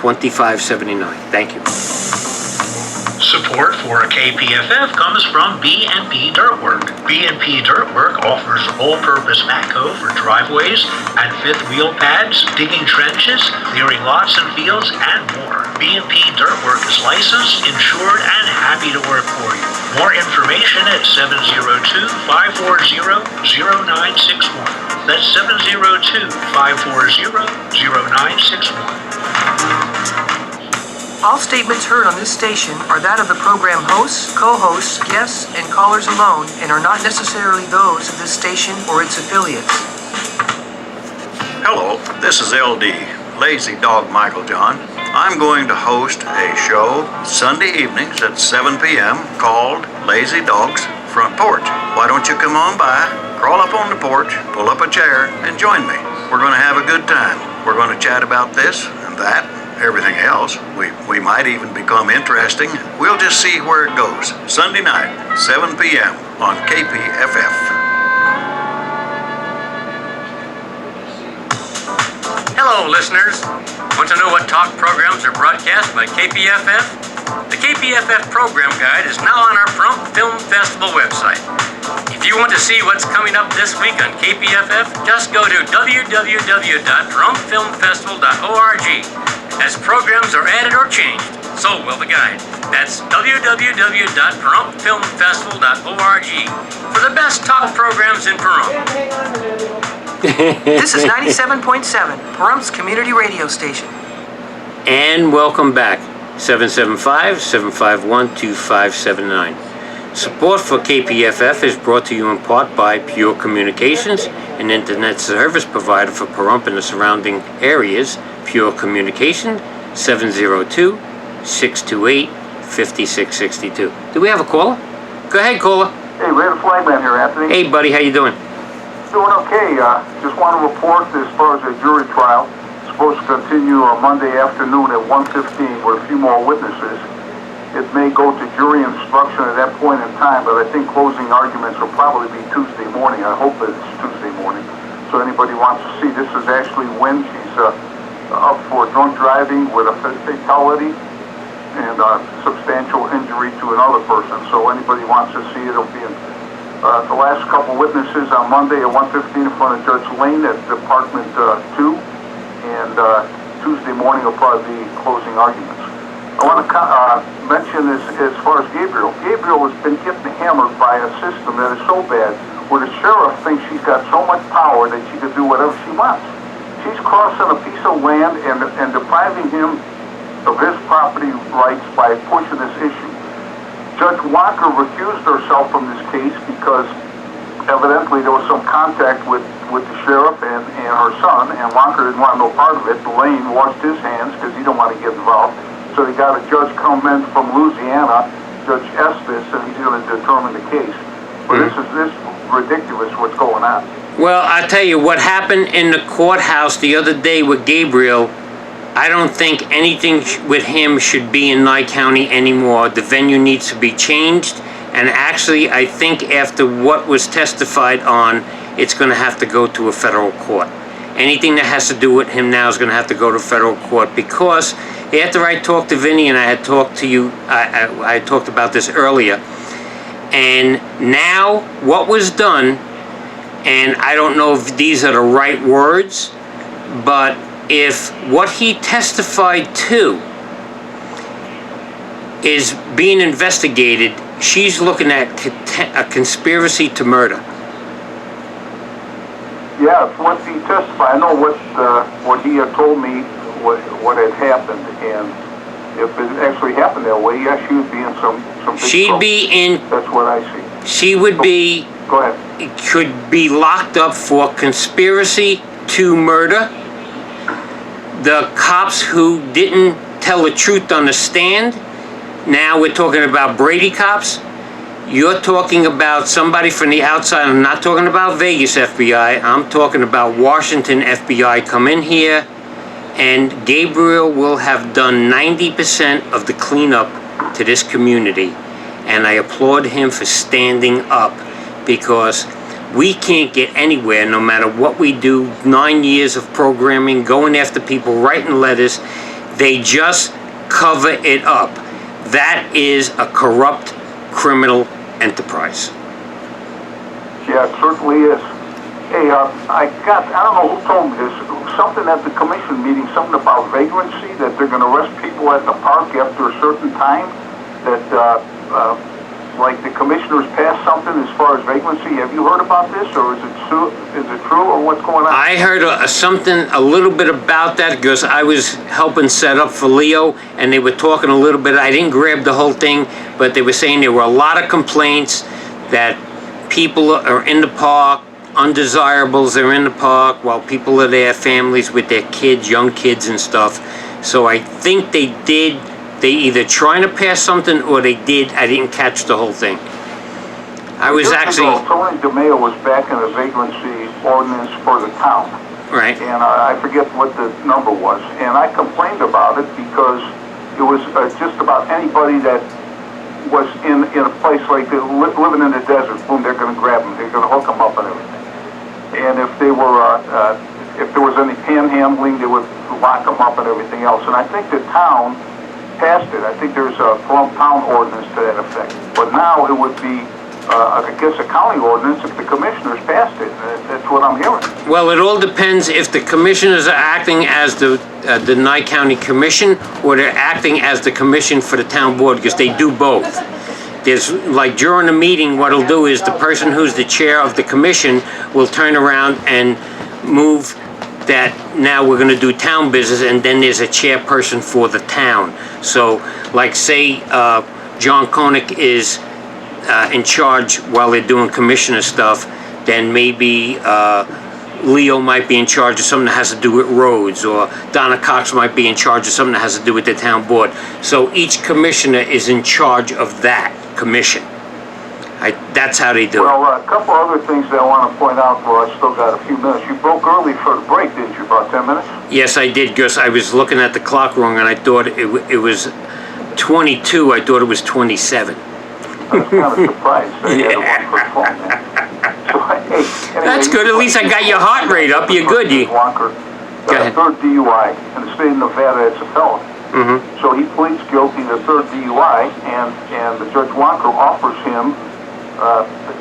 2579. Thank you. Support for KPFF comes from B&P Dirtwork. B&P Dirtwork offers all-purpose backhoe for driveways and fifth wheel pads, digging trenches, clearing lots and fields, and more. B&P Dirtwork is licensed, insured, and happy to work for you. More information at 702-540-0961. That's 702-540-0961. All statements heard on this station are that of the program hosts, co-hosts, guests, and callers alone, and are not necessarily those of this station or its affiliates. Hello, this is LD, Lazy Dog Michael John. I'm going to host a show Sunday evenings at 7 p.m. called Lazy Dog's Front Porch. Why don't you come on by, crawl up on the porch, pull up a chair, and join me. We're going to have a good time. We're going to chat about this and that, everything else. We might even become interesting. We'll just see where it goes. Sunday night, 7 p.m. on KPFF. Hello, listeners. Want to know what talk programs are broadcast by KPFF? The KPFF program guide is now on our Prump Film Festival website. If you want to see what's coming up this week on KPFF, just go to www.prumpfilmfestival.org. As programs are added or changed, so will the guide. That's www.prumpfilmfestival.org for the best talk programs in Pahrump. This is 97.7, Pahrump's community radio station. And welcome back. 775-751-2579. Support for KPFF is brought to you in part by Pure Communications, an internet service provider for Pahrump and the surrounding areas. Pure Communication, 702-628-5662. Do we have a caller? Go ahead, caller. Hey, Red Flagman here, Anthony. Hey, buddy, how you doing? Doing okay. Just want to report as far as the jury trial. It's supposed to continue on Monday afternoon at 1:15 with a few more witnesses. It may go to jury instruction at that point in time, but I think closing arguments will probably be Tuesday morning. I hope that it's Tuesday morning. So anybody wants to see, this is actually when she's up for drunk driving with a fatality and substantial injury to another person. So anybody wants to see it, it'll be in the last couple witnesses on Monday at 1:15 in front of Judge Lane at Department 2, and Tuesday morning will probably be closing arguments. I want to mention as far as Gabriel. Gabriel has been getting hammered by a system that is so bad where the sheriff thinks she's got so much power that she can do whatever she wants. She's crossing a piece of land and depriving him of his property rights by pushing this issue. Judge Walker recused herself from this case because evidently there was some contact with the sheriff and her son, and Walker didn't want no part of it. Lane washed his hands because he didn't want to get involved. So they got a judge come in from Louisiana, Judge Estes, and he's going to determine the case. But this is ridiculous what's going on. Well, I tell you what happened in the courthouse the other day with Gabriel. I don't think anything with him should be in Nye County anymore. The venue needs to be changed. And actually, I think after what was testified on, it's going to have to go to a federal court. Anything that has to do with him now is going to have to go to federal court, because after I talked to Vinny, and I had talked to you, I talked about this earlier, and now what was done, and I don't know if these are the right words, but if what he testified to is being investigated, she's looking at a conspiracy to murder. Yeah, what he testified, I know what he had told me, what had happened, and if it actually happened that way, yeah, she would be in some big She'd trouble. be in. That's what I see. She would be. Go ahead. Could be locked up for conspiracy to murder. The cops who didn't tell the truth on the stand. Now we're talking about Brady cops. You're talking about somebody from the outside. I'm not talking about Vegas FBI. I'm talking about Washington FBI come in here, and Gabriel will have done 90% of the cleanup to this community. And I applaud him for standing up, because we can't get anywhere no matter what we do. 9 years of programming, going after people, writing letters. They just cover it up. That is a corrupt criminal enterprise. Yeah, it certainly is. Hey, I don't know who told me this, something at the commission meeting, something about vagrancy, that they're gonna arrest people at the park after a certain time, that, like the commissioners passed something as far as vagrancy. Have you heard about this, or is it true, or what's going on? I heard something, a little bit about that, because I was helping set up for Leo, and they were talking a little bit. I didn't grab the whole thing, but they were saying there were a lot of complaints that people are in the park, undesirables are in the park, while people are there, families with their kids, young kids and stuff. So I think they either trying to pass something, or they did. I didn't catch the whole thing. I was actually... Tony DeMeo was back in the vagrancy ordinance for the town. Right. And I forget what the number was. And I complained about it because it was just about anybody that was in a place like living in the desert, boom, they're going to grab them. They're going to hook them up and everything. And if they were, if there was any panhandling, they would lock them up and everything else. And I think the town passed it. I think there's a town ordinance to that effect. But now it would be, I guess, a county ordinance if the commissioners passed it. That's what I'm hearing. Well, it all depends if the commissioners are acting as the Nye County Commission, or they're acting as the commission for the town board, because they do both. There's, like, during the meeting, what it'll do is the person who's the chair of the commission will turn around and move that now we're gonna do town business, and then there's a chairperson for the town. So, like, say, John Koenig is in charge while they're doing commissioner stuff, then maybe Leo might be in charge of something that has to do with roads, or Donna Cox might be in charge of something that has to do with the town board. So each commissioner is in charge of that commission. That's how they do it. Well, a couple other things that I want to point out, for I still got a few minutes. You broke early for the break, didn't you? About 10 minutes? Yes, I did, Gus. I was looking at the clock wrong, and I thought it was 22. I thought it was 27. I was kind of surprised. I had one for phone, man. So, hey, anyway, That's good. At least I got your heart rate up. You're good. Walker, Go ahead. third DUI in the state of Nevada. It's a felony. Mm-hmm. So he pleads guilty to third DUI, and the Judge Walker offers him,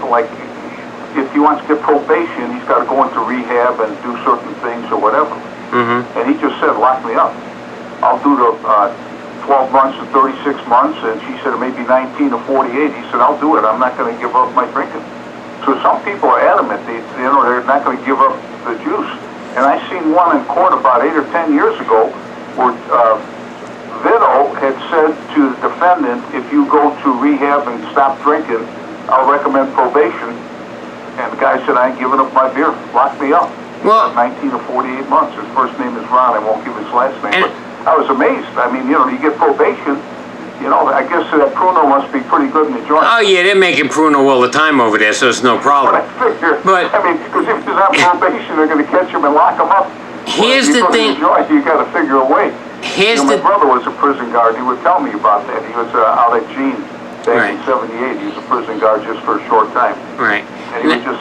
like, if he wants to get probation, he's got to go into rehab and do certain things or whatever. Mm-hmm. And he just said, lock me up. I'll do the 12 months to 36 months, and she said it may be 19 to 48. He said, I'll do it. I'm not going to give up my drinking. So some people are adamant, they're not going to give up the juice. And I seen one in court about 8 or 10 years ago where Vito had said to the defendant, if you go to rehab and stop drinking, I'll recommend probation. And the guy said, I ain't giving up my beer. Lock me up. Well, 19 to 48 months. His first name is Ron. I won't give his last name. And, but I was amazed. I mean, you get probation. I guess that Pruno must be pretty good in the joint. oh yeah, they're making Pruno all the time over there, so it's no problem. But I mean, because if he's on probation, they're going to catch him and lock him up. Here's the thing. You got to figure a way. My brother was a prison guard. He would tell me about that. He was out at Gene back in '78. He was a prison guard just for a short time. Right. And he would just,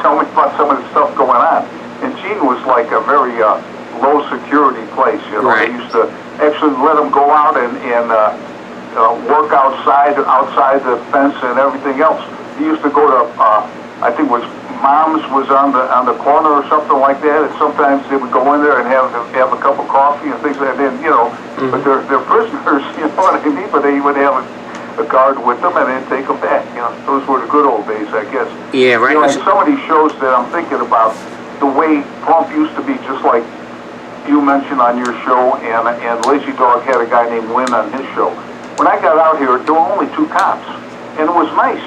tell me about some of the stuff going on. And Gene was like a very low security place. Right. They used to actually let him go out and work outside the fence and everything else. He used to go to, I think it was Mom's was on the corner or something like that, and sometimes they would go in there and have a cup of coffee and things like that. And, Mm-hmm. but they're prisoners, you know what I mean? But they would have a guard with them and then take them back. Those were the good old days, I guess. Yeah, right. And some of these shows that I'm thinking about, the way Trump used to be, just like you mentioned on your show, and Lazy Dog had a guy named Wynn on his show. When I got out here, there were only 2 cops, and it was nice.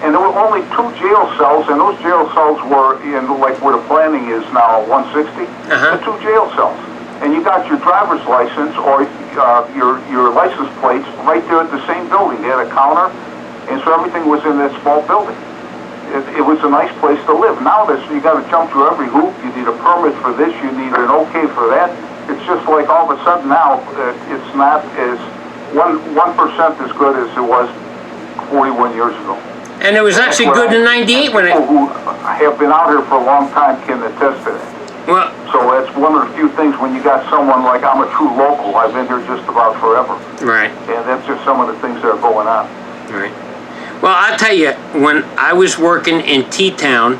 And there were only 2 jail cells, and those jail cells were in, like, where the planning is now, 160, the 2 jail cells. And you got your driver's license or your license plates right there at the same building. They had a counter, and so everything was in that small building. It was a nice place to live. Now you got to jump through every hoop. You need a permit for this. You need an okay for that. It's just like all of a sudden now, it's not as 1% as good as it was 41 years ago. And it was actually good in '98 when people who have been out here for a long time can attest to that. Well, So that's one of the few things when you got someone like, I'm a true local, I've been here just about forever. right, And that's just some of the things that are going on. right. Well, I'll tell you, when I was working in T-Town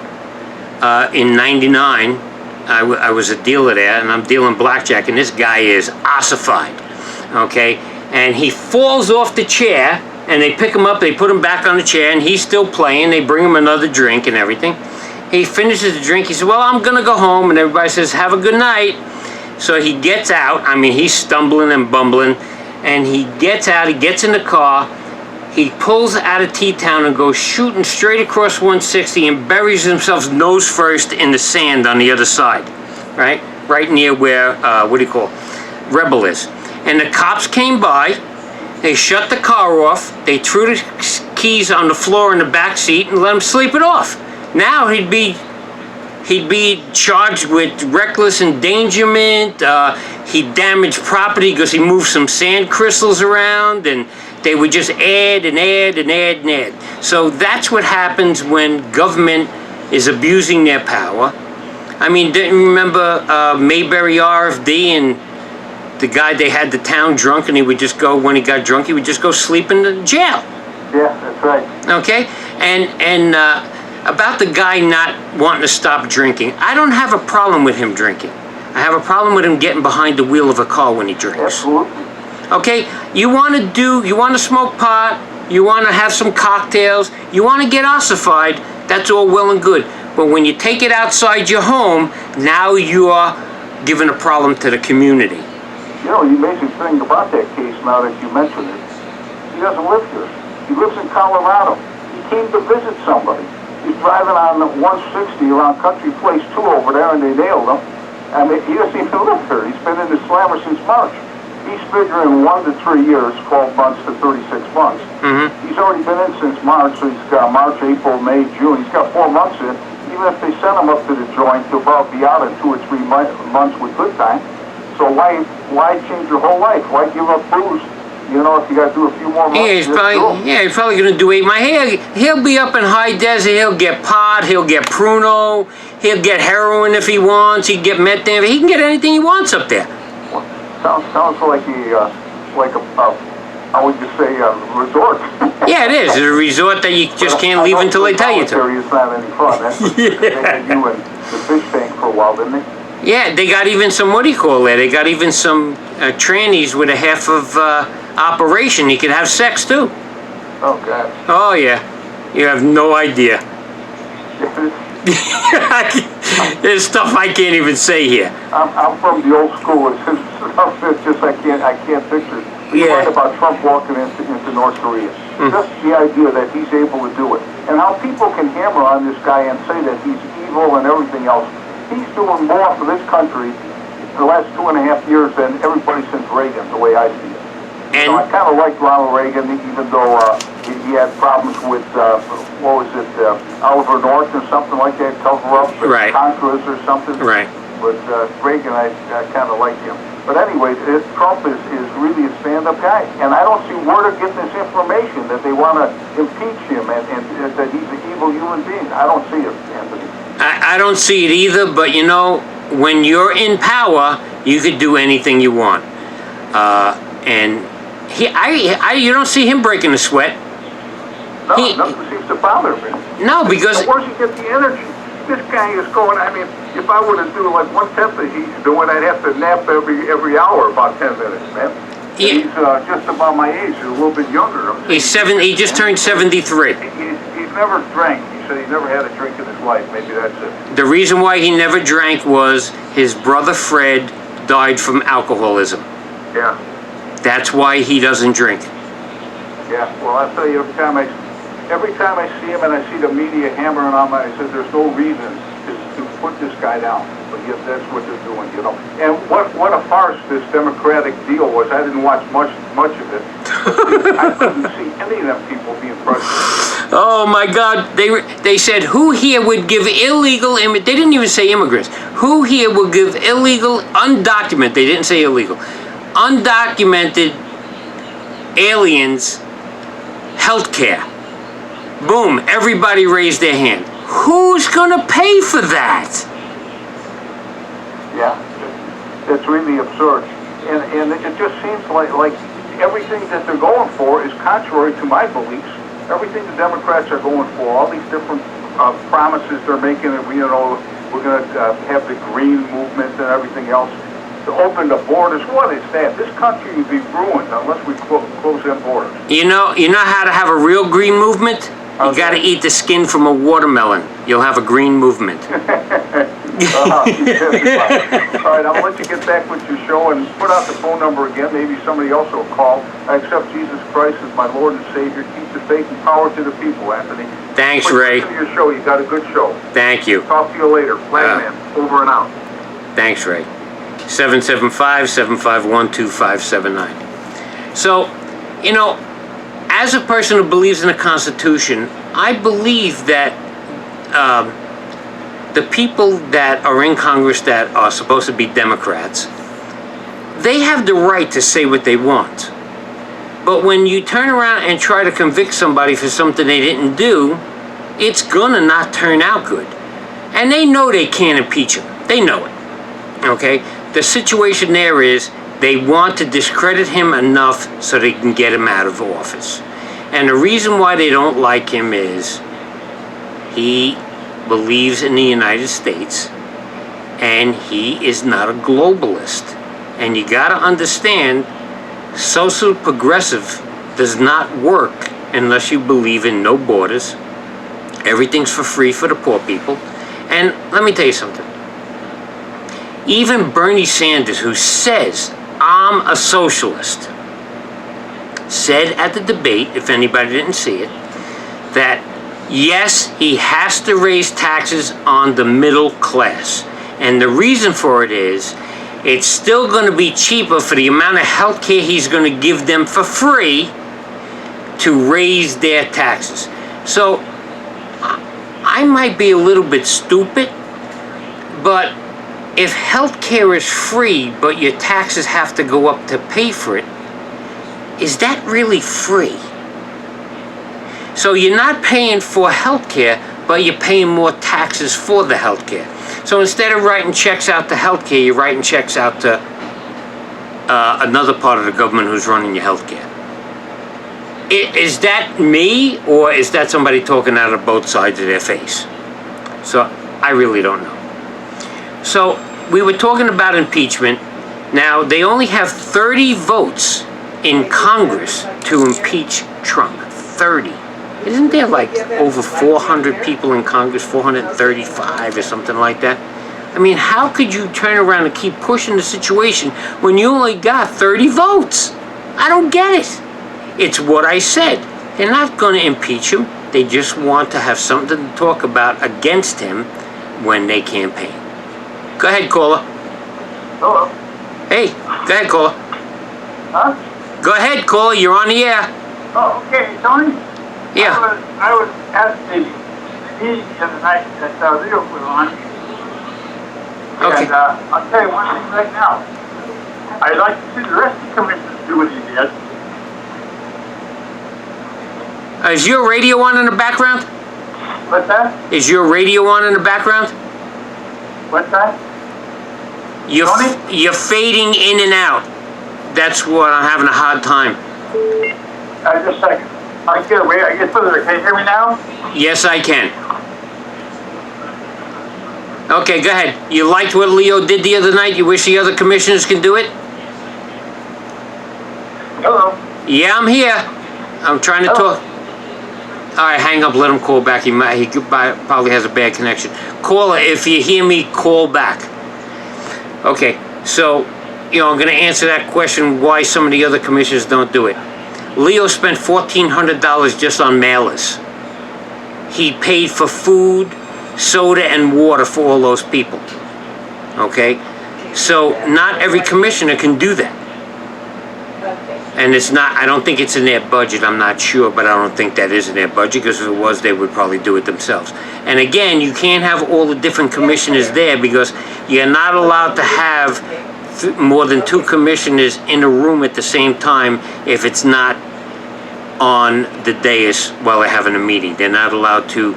in '99, I was a dealer there, and I'm dealing blackjack, and this guy is ossified, okay? And he falls off the chair, and they pick him up, they put him back on the chair, and he's still playing. They bring him another drink and everything. He finishes the drink. He says, well, I'm going to go home. And everybody says, have a good night. So he gets out. I mean, he's stumbling and bumbling. And he gets out. He gets in the car. He pulls out of T-Town and goes shooting straight across 160 and buries himself nose first in the sand on the other side. Right near where, Rebel is. And the cops came by. They shut the car off. They threw the keys on the floor in the back seat and let him sleep it off. Now he'd be charged with reckless endangerment. He damaged property because he moved some sand crystals around, and they would just add and add and add and add. So that's what happens when government is abusing their power. I mean, didn't you remember Mayberry RFD and the guy, they had the town drunk, and he would just go, when he got drunk, he would just go sleep in the jail. Yeah, that's right. Okay? And about the guy not wanting to stop drinking, I don't have a problem with him drinking. I have a problem with him getting behind the wheel of a car when he drinks. Absolutely. Okay? You want to smoke pot, you want to have some cocktails, you want to get ossified, that's all well and good. But when you take it outside your home, now you are giving a problem to the community. You know, the amazing thing about that case, now that you mention it, he doesn't live here. He lives in Colorado. He came to visit somebody. He's driving on the 160 around Country Place 2 over there, and they nailed him. I mean, he doesn't even live here. He's been in the slammer since March. He's figuring 1 to 3 years, 12 months to 36 months. Mm-hmm. He's already been in since March, so he's got March, April, May, June. He's got 4 months in. Even if they send him up to the joint, he'll probably be out in 2 or 3 months with good time. So why change your whole life? Why give up booze? You know, if you got to do a few more months, He's probably going to do 8 months. He'll be up in high desert. He'll get pot. He'll get Pruno. He'll get heroin if he wants. He can get methane. He can get anything he wants up there. Well, sounds like I would just say a resort. Yeah, it is. It's a resort that you just can't leave until they tell you to. It's not any fun. That's what they had you in the fish tank for a while, didn't they? Yeah, they got even some, they got even some trannies with a half of operation. You could have sex too. Oh, God. Oh, yeah. You have no idea. There's stuff I can't even say here. I'm from the old school. It's just I can't picture it. You Yeah. write about Trump walking into North Korea. Just the idea that he's able to do it. And how people can hammer on this guy and say that he's evil and everything else. He's doing more for this country the last 2.5 years than everybody since Reagan, the way I see it. And I kind of liked Ronald Reagan, even though he had problems with, Oliver North or something like that, cover up Right. Contras or something. Right. But Reagan, I kind of like him. But anyway, Trump is really a stand-up guy. And I don't see where they're getting this information that they want to impeach him and that he's an evil human being. I don't see it, Anthony. I don't see it either, but you know, when you're in power, you could do anything you want. And you don't see him breaking a sweat. No, nothing seems to bother me. No, because So where's he get the energy? This guy is going, I mean, if I were to do like 1/10 that he's doing, I'd have to nap every hour about 10 minutes, man. Yeah. He's just about my age, he's a little bit younger. he just turned 73. He's never drank. He said he never had a drink in his life. Maybe that's it. The reason why he never drank was his brother Fred died from alcoholism. Yeah. That's why he doesn't drink. Yeah, well, I'll tell you, every time I see him and I see the media hammering on him, I said there's no reason to put this guy down. But yet that's what they're doing, you know. And what a farce this Democratic deal was. I didn't watch much of it. I couldn't see any of them people being frustrated. Oh my God! They said who here would give illegal they didn't even say immigrants. Who here would give illegal, undocumented? They didn't say illegal, undocumented aliens health care. Boom! Everybody raised their hand. Who's gonna pay for that? It's really absurd. And it just seems like everything that they're going for is contrary to my beliefs. Everything the Democrats are going for, all these different promises they're making, that we're going to have the green movement and everything else, to open the borders. What is that? This country would be ruined unless we close them borders. You know how to have a real green movement? You Okay. got to eat the skin from a watermelon. You'll have a green movement. All right, I'll let you get back with your show and put out the phone number again. Maybe somebody else will call. I accept Jesus Christ as my Lord and Savior. Keep the faith and power to the people, Anthony. Thanks, Listen Ray. to your show. You got a good show. Thank you. Talk to you later. Flagman, over and out. Thanks, Ray. 775-751-2579. So, as a person who believes in the Constitution, I believe that the people that are in Congress that are supposed to be Democrats, they have the right to say what they want. But when you turn around and try to convict somebody for something they didn't do, it's gonna not turn out good. And they know they can't impeach him. They know it. Okay? The situation there is they want to discredit him enough so they can get him out of office. And the reason why they don't like him is he believes in the United States and he is not a globalist. And you gotta understand, social progressive does not work unless you believe in no borders. Everything's for free for the poor people. And let me tell you something. Even Bernie Sanders, who says, I'm a socialist, said at the debate, if anybody didn't see it, that yes, he has to raise taxes on the middle class. And the reason for it is, it's still going to be cheaper for the amount of health care he's going to give them for free to raise their taxes. So, I might be a little bit stupid, but if health care is free, but your taxes have to go up to pay for it, is that really free? So you're not paying for health care, but you're paying more taxes for the health care. So instead of writing checks out to health care, you're writing checks out to another part of the government who's running your health care. Is that me, or is that somebody talking out of both sides of their face? So I really don't know. So we were talking about impeachment. Now, they only have 30 votes in Congress to impeach Trump. 30. Isn't there like over 400 people in Congress, 435 or something like that? I mean, how could you turn around and keep pushing the situation when you only got 30 votes? I don't get it. It's what I said. They're not going to impeach him. They just want to have something to talk about against him when they campaign. Go ahead, caller. Hello. Hey, go ahead, caller. Huh? Go ahead, caller. You're on the air. Oh, okay, Tony. Yeah. I was at the meeting the other night that Leo put on. Okay. And I'll tell you one thing right now. I'd like to see the rest of the commissioners do what he did. Is your radio on in the background? What's that? Is your radio on in the background? What's that? You're fading in and out. That's what I'm having a hard time. Just a second. I can get away. I get further. Can you hear me now? Yes, I can. Okay, go ahead. You liked what Leo did the other night? You wish the other commissioners can do it? Hello. Yeah, I'm here. I'm trying to talk. All right, hang up. Let him call back. He probably has a bad connection. Caller, if you hear me, call back. Okay, so, I'm going to answer that question, why some of the other commissioners don't do it. Leo spent $1,400 just on mailers. He paid for food, soda, and water for all those people. Okay? So, not every commissioner can do that. And I don't think it's in their budget, I'm not sure, but I don't think that is in their budget, because if it was, they would probably do it themselves. And again, you can't have all the different commissioners there, because you're not allowed to have more than 2 commissioners in a room at the same time if it's not on the dais while they're having a meeting. They're not allowed to,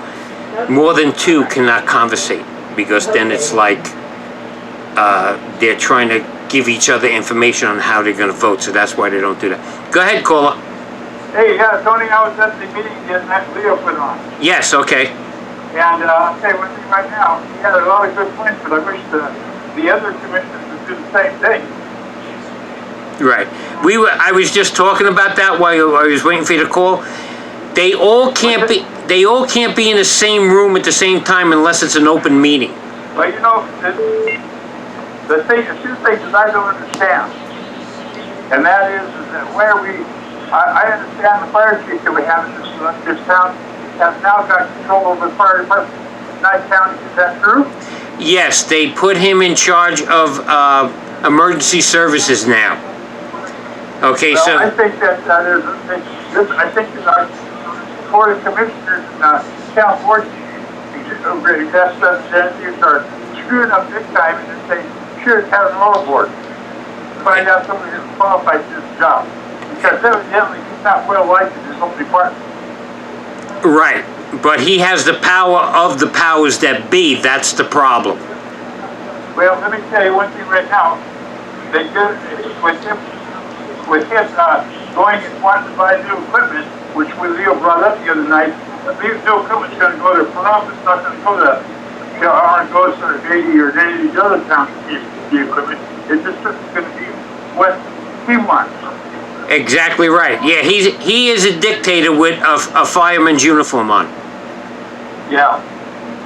more than 2 cannot conversate, because then it's like they're trying to give each other information on how they're going to vote, so that's why they don't do that. Go ahead, caller. Hey, yeah, Tony, I was at the meeting that Leo put on. Yes, okay. And I'll tell you one thing right now, he had a lot of good points, but I wish the other commissioners would do the same thing. Right. I was just talking about that while I was waiting for you to call. They all can't be in the same room at the same time unless it's an open meeting. Well, you know, the two things that I don't understand, and that is that where I understand the fire chief that we have in this town has now got control over the fire department in Nye County. Is that true? Yes, they put him in charge of emergency services now. Okay, Well, so I think that I think that our Board of Commissioners and town board representatives are screwing up big time, and they should have an oil board to find out somebody who's qualified for this job. Because evidently he's not well liked in his own department. right, but he has the power of the powers that be. That's the problem. Well, let me tell you one thing right now. They did with him going and wanting to buy new equipment, which Leo brought up the other night. New equipment's going to go to Phnom. It's not going to go to goes to Haiti or any of these other towns to get the equipment. It's just going to be what he wants. Exactly right. Yeah, he is a dictator with a fireman's uniform on. Yeah.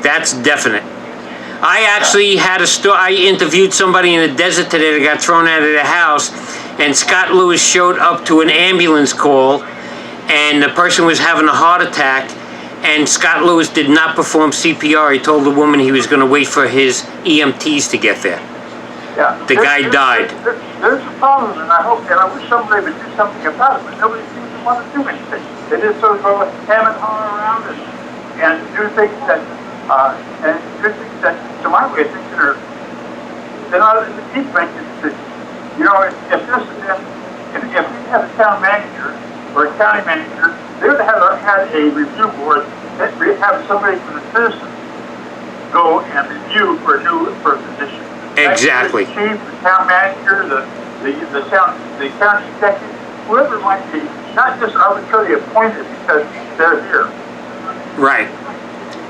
That's definite. I actually had I interviewed somebody in the desert today that got thrown out of their house, and Scott Lewis showed up to an ambulance call, and the person was having a heart attack, and Scott Lewis did not perform CPR. He told the woman he was going to wait for his EMTs to get there. Yeah. The guy died. There's a problem, and I wish somebody would do something about it, but nobody seems to want to do anything. They just sort of go ham and haw around and do things that, to my way of thinking, they're not in the deep making decisions. You know, if we had a town manager or a county manager, they would have had a review board that would have somebody from the citizens go and review for a position. Exactly. The chief, the town manager, the county executive, whoever it might be, not just arbitrarily appointed because they're here. Right.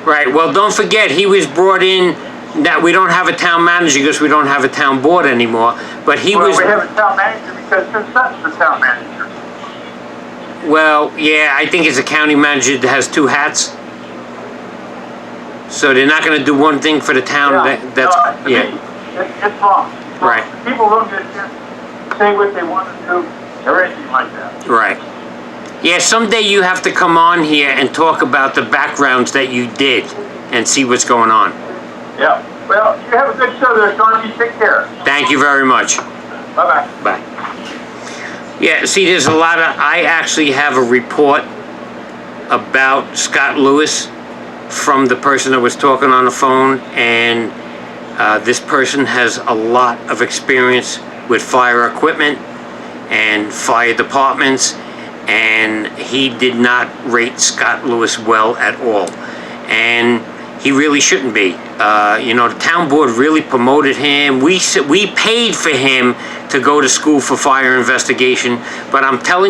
Right. Well, don't forget, he was brought in. That we don't have a town manager because we don't have a town board anymore. But we have a town manager because his son's the town manager. Well, yeah, I think it's a county manager that has two hats. So they're not going to do one thing for the town. It's wrong. Right. People don't get to say what they want to do or anything like that. Right. Yeah, someday you have to come on here and talk about the backgrounds that you did and see what's going on. Yeah. Well, you have a good show there, Sean. You take care. Thank you very much. Bye-bye. Bye. Yeah, see, there's a lot of... I actually have a report about Scott Lewis from the person that was talking on the phone, and this person has a lot of experience with fire equipment and fire departments, and he did not rate Scott Lewis well at all. And he really shouldn't be. The town board really promoted him. We paid for him to go to school for fire investigation, but I'm telling